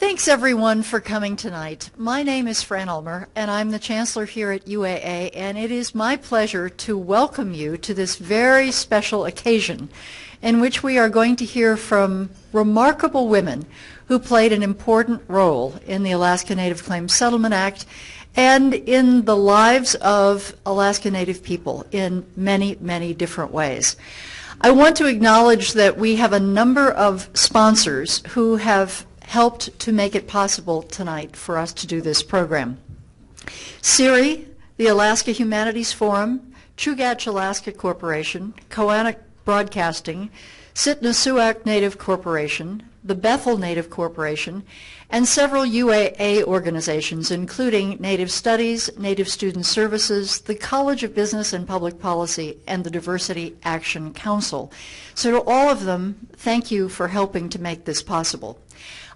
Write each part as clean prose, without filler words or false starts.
Thanks everyone for coming tonight. My name is Fran Ulmer and I'm the Chancellor here at UAA, and it is my pleasure to welcome you to this very special occasion in which we are going to hear from remarkable women who played an important role in the Alaska Native Claims Settlement Act and in the lives of Alaska Native people in many, many different ways. I want to acknowledge that we have a number of sponsors who have helped to make it possible tonight for us to do this program. CIRI, the Alaska Humanities Forum, Chugach Alaska Corporation, Koanak Broadcasting, Sitnasuak Native Corporation, the Bethel Native Corporation, and several UAA organizations, including Native Studies, Native Student Services, the College of Business and Public Policy, and the Diversity Action Council. So to all of them, thank you for helping to make this possible.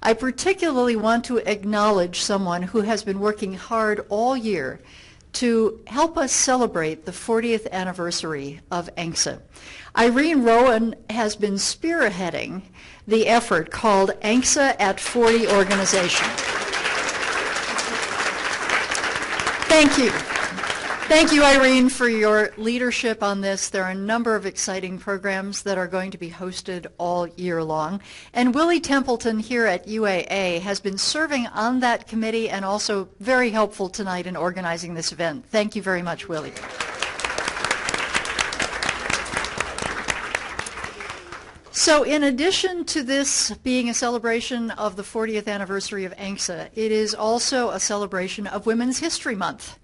I particularly want to acknowledge someone who has been working hard all year to help us celebrate the 40th anniversary of ANCSA. Irene Rowan has been spearheading the effort called ANCSA at 40 organization. Thank you. Thank you, Irene, for your leadership on this. There are a number of exciting programs that are going to be hosted all year long. And Willie Templeton here at UAA has been serving on that committee and also very helpful tonight in organizing this event. Thank you very much, Willie. So in addition to this being a celebration of the 40th anniversary of ANCSA, it is also a celebration of Women's History Month.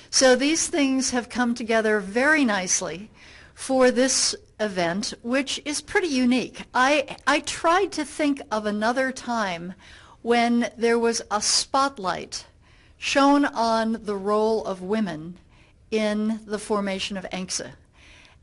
So these things have come together very nicely for this event, which is pretty unique. I tried to think of another time when there was a spotlight shown on the role of women in the formation of ANCSA.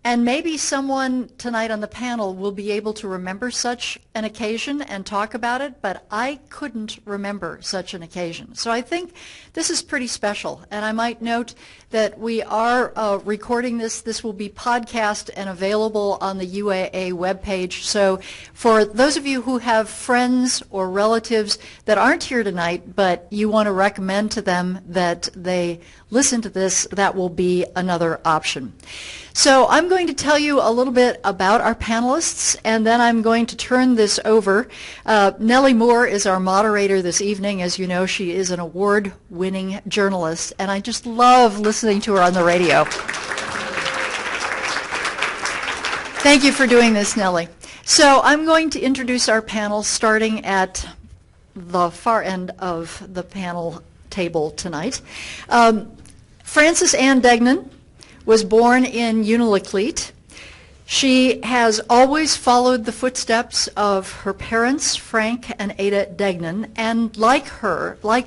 And maybe someone tonight on the panel will be able to remember such an occasion and talk about it, but I couldn't remember such an occasion. So I think this is pretty special. And I might note that we are recording this. This will be podcast and available on the UAA webpage. So for those of you who have friends or relatives that aren't here tonight, but you want to recommend to them that they listen to this, that will be another option. So I'm going to tell you a little bit about our panelists, and then I'm going to turn this over. Nellie Moore is our moderator this evening. As you know, she is an award-winning journalist, and I just love listening to her on the radio. Thank you for doing this, Nellie. So I'm going to introduce our panel starting at the far end of the panel table tonight. Frances Ann Degnan was born in Unalakleet. She has always followed the footsteps of her parents, Frank and Ada Degnan, and like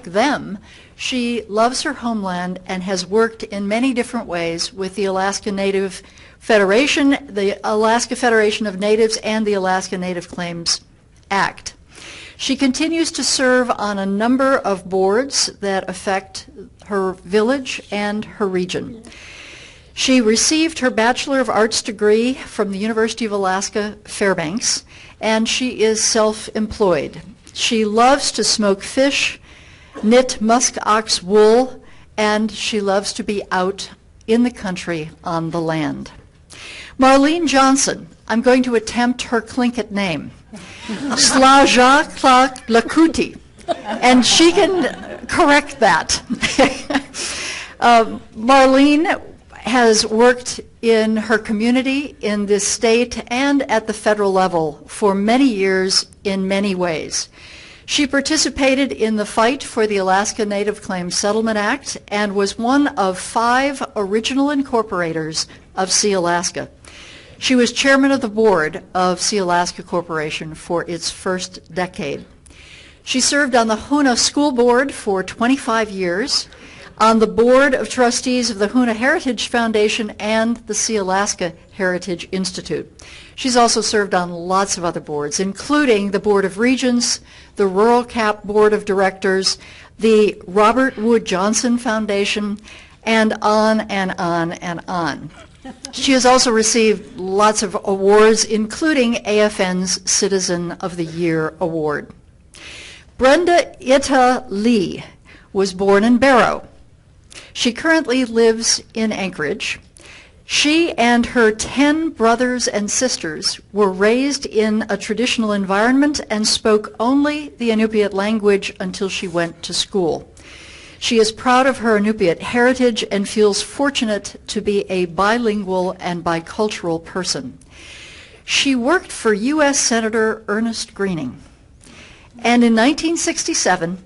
them, she loves her homeland and has worked in many different ways with the Alaska Native Federation, the Alaska Federation of Natives, and the Alaska Native Claims Act. She continues to serve on a number of boards that affect her village and her region. She received her Bachelor of Arts degree from the University of Alaska Fairbanks, and she is self-employed. She loves to smoke fish, knit musk ox wool, and she loves to be out in the country on the land. Marlene Johnson, I'm going to attempt her Tlingit name, Slaja Klak Lakuti, and she can correct that. Marlene has worked in her community, in this state, and at the federal level for many years in many ways. She participated in the fight for the Alaska Native Claims Settlement Act and was one of 5 original incorporators of Sealaska. She was chairman of the board of Sealaska Corporation for its first decade. She served on the Hoonah School Board for 25 years, on the board of trustees of the Hoonah Heritage Foundation and the Sealaska Heritage Institute. She's also served on lots of other boards, including the Board of Regents, the Rural Cap Board of Directors, the Robert Wood Johnson Foundation, and on and on and on. She has also received lots of awards, including AFN's Citizen of the Year Award. Brenda Itta Lee was born in Barrow. She currently lives in Anchorage. She and her 10 brothers and sisters were raised in a traditional environment and spoke only the Inupiat language until she went to school. She is proud of her Inupiat heritage and feels fortunate to be a bilingual and bicultural person. She worked for U.S. Senator Ernest Greening, and in 1967,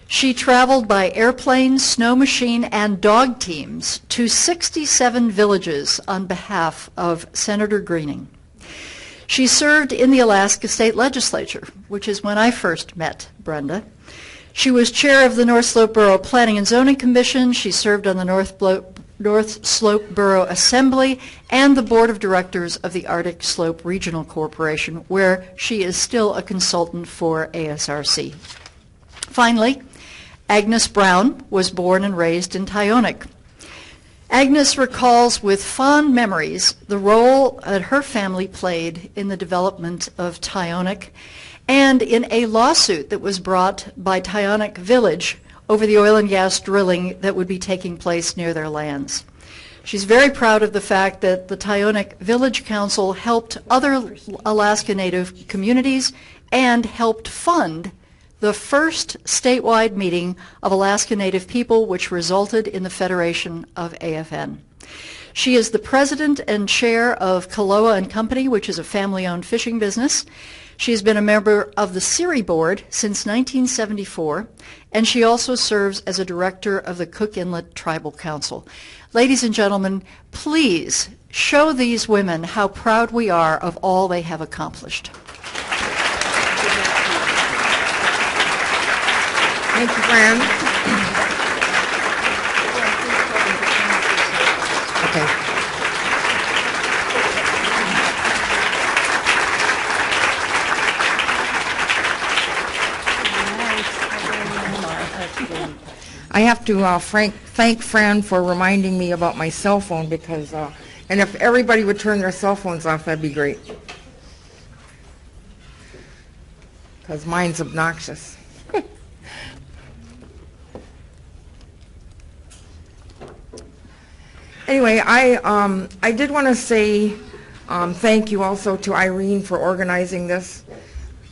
she traveled by airplane, snow machine, and dog teams to 67 villages on behalf of Senator Greening. She served in the Alaska State Legislature, which is when I first met Brenda. She was chair of the North Slope Borough Planning and Zoning Commission. She served on the North Slope Borough Assembly and the Board of Directors of the Arctic Slope Regional Corporation, where she is still a consultant for ASRC. Finally, Agnes Brown was born and raised in Tyonek. Agnes recalls with fond memories the role that her family played in the development of Tyonek and in a lawsuit that was brought by Tyonek Village over the oil and gas drilling that would be taking place near their lands. She's very proud of the fact that the Tyonek Village Council helped other Alaska Native communities and helped fund the first statewide meeting of Alaska Native people, which resulted in the Federation of AFN. She is the president and chair of Kaloa and Company, which is a family-owned fishing business. She has been a member of the CIRI board since 1974, and she also serves as a director of the Cook Inlet Tribal Council. Ladies and gentlemen, please show these women how proud we are of all they have accomplished. Thank you, Fran. Okay. I have to thank Fran for reminding me about my cell phone because, and if everybody would turn their cell phones off, that'd be great. Because mine's obnoxious. Anyway, I did want to say thank you also to Irene for organizing this.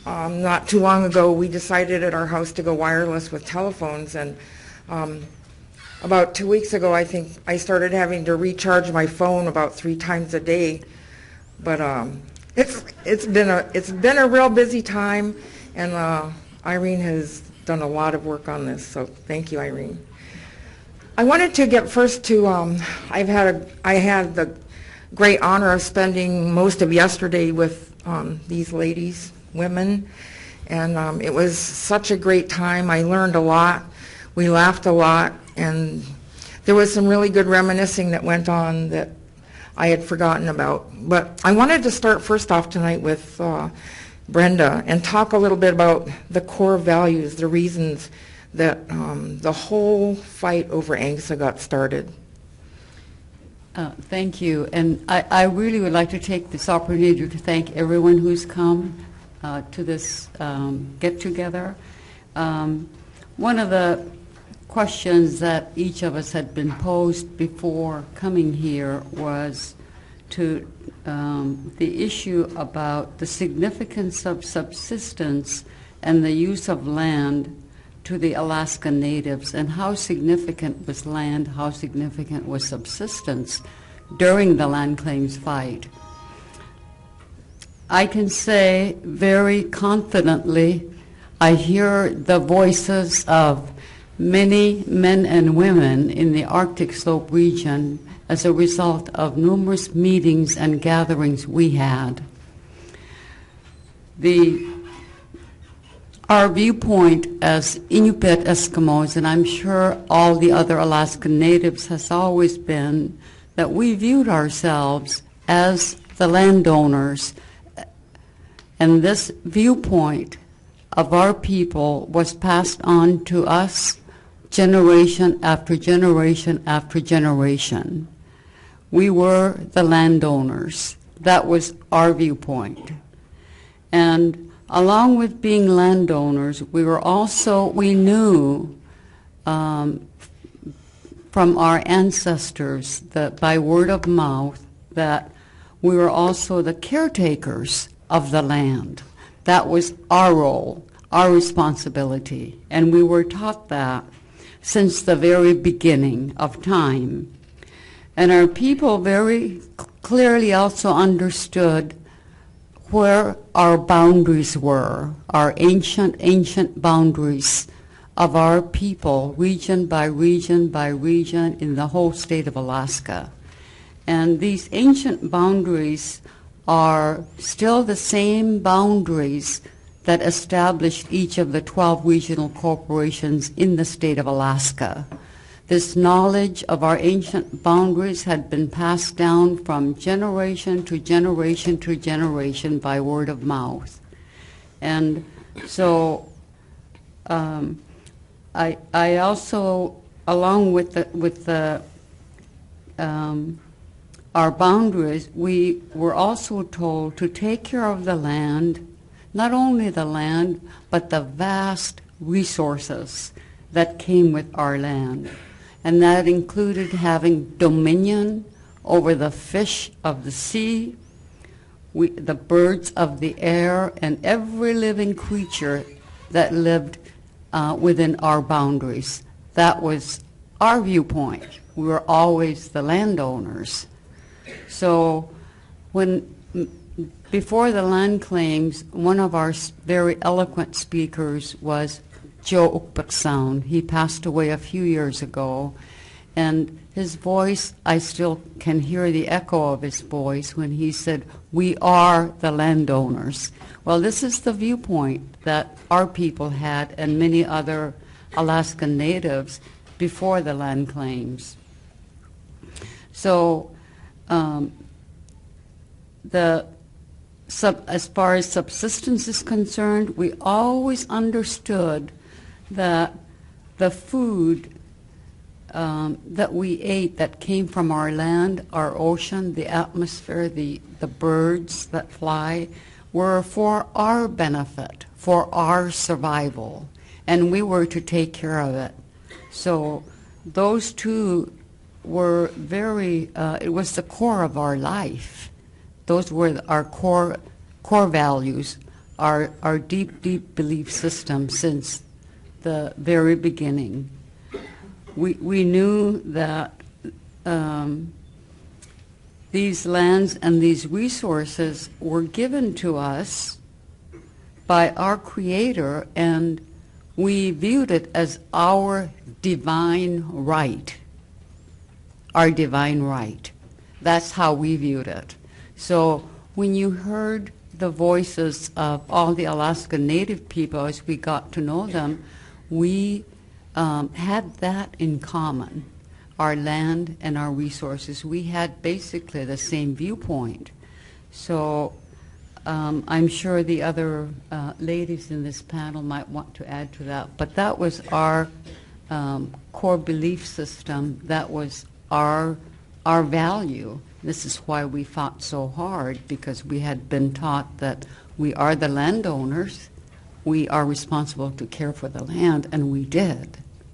Not too long ago, we decided at our house to go wireless with telephones, and about 2 weeks ago, I think I started having to recharge my phone about 3 times a day. But it's been a real busy time, and Irene has done a lot of work on this. So thank you, Irene. I wanted to get first to, I had the great honor of spending most of yesterday with these ladies, women, and it was such a great time. I learned a lot, we laughed a lot, and there was some really good reminiscing that went on that I had forgotten about. But I wanted to start first off tonight with Brenda and talk a little bit about the core values, the reasons that the whole fight over ANCSA got started. Thank you. And I really would like to take this opportunity to thank everyone who's come to this get-together. One of the questions that each of us had been posed before coming here was to the issue about the significance of subsistence and the use of land to the Alaska Natives, and how significant was land, how significant was subsistence during the land claims fight. I can say very confidently, I hear the voices of many men and women in the Arctic Slope region as a result of numerous meetings and gatherings we had. Our viewpoint as Inupiat Eskimos, and I'm sure all the other Alaskan Natives, has always been that we viewed ourselves as the landowners, and this viewpoint of our people was passed on to us generation after generation after generation. We were the landowners. That was our viewpoint. And along with being landowners, we knew from our ancestors that by word of mouth that we were also the caretakers of the land. That was our role, our responsibility, and we were taught that since the very beginning of time. And our people very clearly also understood where our boundaries were, our ancient boundaries of our people, region by region by region in the whole state of Alaska. And these ancient boundaries are still the same boundaries that established each of the 12 regional corporations in the state of Alaska. This knowledge of our ancient boundaries had been passed down from generation to generation to generation by word of mouth. And so I also, along with our boundaries, we were also told to take care of the land, not only the land, but the vast resources that came with our land. And that included having dominion over the fish of the sea, the birds of the air, and every living creature that lived within our boundaries. That was our viewpoint. We were always the landowners. So before the land claims, one of our very eloquent speakers was Joe Ukbeksound. He passed away a few years ago, and his voice, I still can hear the echo of his voice when he said, "We are the landowners." Well, this is the viewpoint that our people had and many other Alaskan natives before the land claims. So as far as subsistence is concerned, we always understood that the food that we ate that came from our land, our ocean, the atmosphere, the birds that fly, were for our benefit, for our survival, and we were to take care of it. So those two were it was the core of our life. Those were our core values, our deep belief system since the very beginning. We knew that these lands and these resources were given to us by our Creator, and we viewed it as our divine right. Our divine right. That's how we viewed it. So when you heard the voices of all the Alaska Native people as we got to know them, we had that in common, our land and our resources. We had basically the same viewpoint. So I'm sure the other ladies in this panel might want to add to that, but that was our core belief system. That was our value. This is why we fought so hard, because we had been taught that we are the landowners, we are responsible to care for the land, and we did.